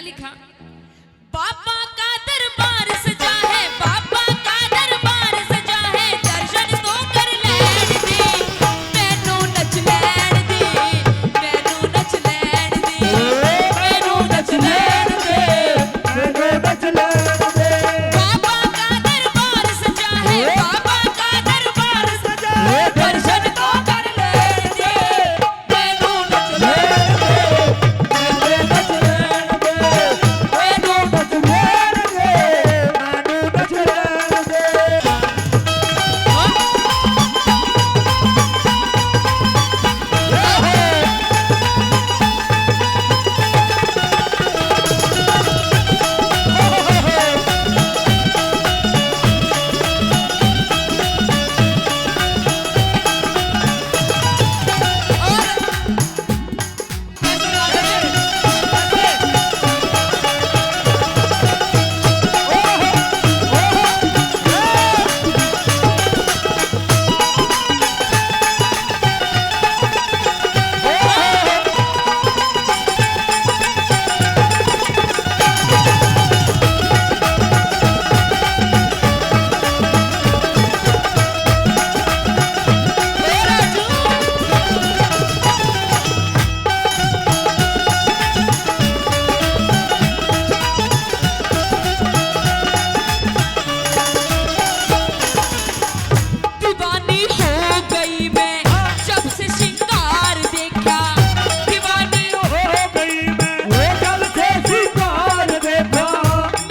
लिखा, बाबा का दरबार सजा है, बाबा का दरबार सजा है, दर्शन तो कर लैण दे, मैनू नच लैण दे, मैनू नच लैण दे, मैनू नच लैण दे, मैनू नच लैण दे। बाबा का दरबार सजा है, बाबा का दरबार सजा है, दर्शन तो कर लैण दे, मैनू नच लैण दे, मैनू नच लैण दे। मैनू नच लैण दे। मैनू नच लैण दे। दीवानी हो गई मैं जब से श्रृंगार देखा, दीवानी हो गई मैं वो जब से शिकार देखा।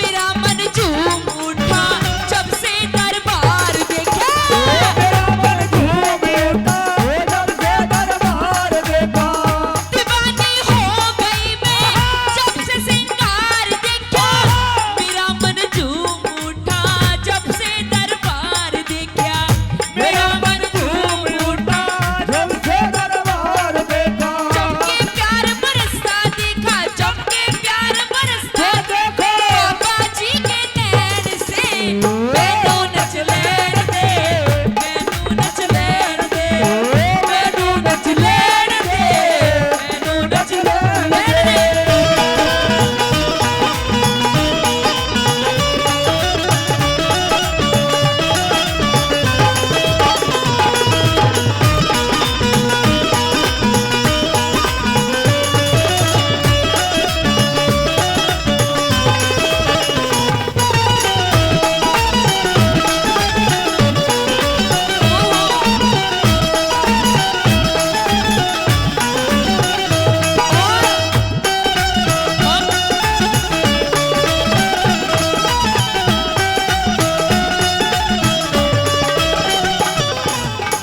मेरा मन झूम उठा जब से दरबार देखा, मेरा मन झूम उठा वो जब से दरबार देखा। दीवानी हो गई मैं जब से श्रृंगार देखा, मेरा मन झूम उठा जब से दरबार देखा, मेरा मन झूम उठा जब से दरबार देखा। चमके प्यार बरसता देखा, चमके प्यार बरसता देखो बाबा जी के नैन से, मैनू नच लैण दे, मैनू नच लैण दे, मैनू नच लैण दे, मैनू नच लैण दे।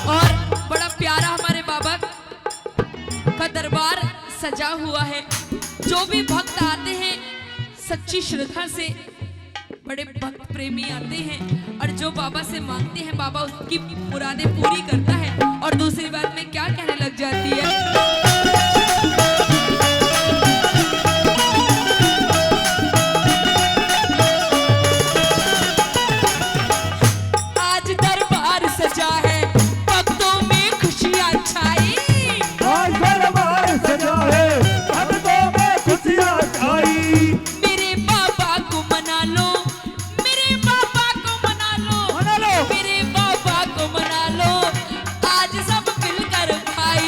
और बड़ा प्यारा हमारे बाबा का दरबार सजा हुआ है। जो भी भक्त आते हैं सच्ची श्रद्धा से, बड़े भक्त प्रेमी आते हैं और जो बाबा से मांगते हैं बाबा उसकी मुरादें पूरी करता है। और दूसरी बात में क्या कहने लग जाती है, आज दरबार सजा है, भक्तों में खुशियाँ छाई, आज दरबार सजा है भक्तों में खुशियाँ छाई। मेरे बाबा को मना लो, मेरे बाबा को मना लो, मना लो। मेरे बाबा को मना लो, आज सब मिलकर भाई,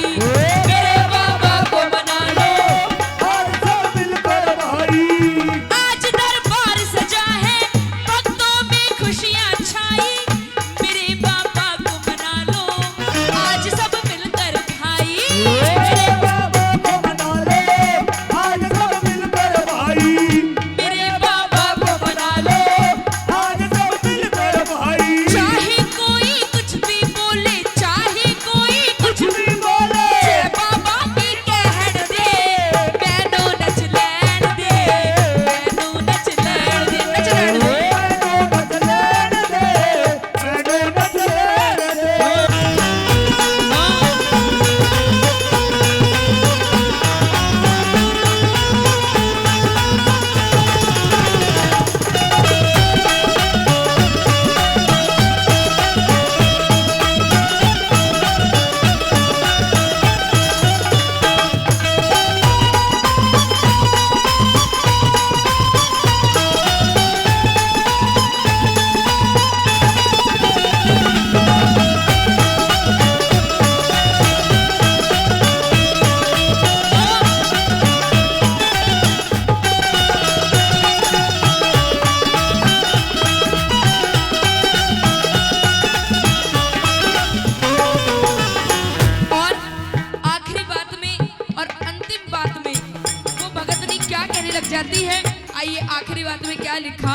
आइए आखिरी बात में क्या लिखा,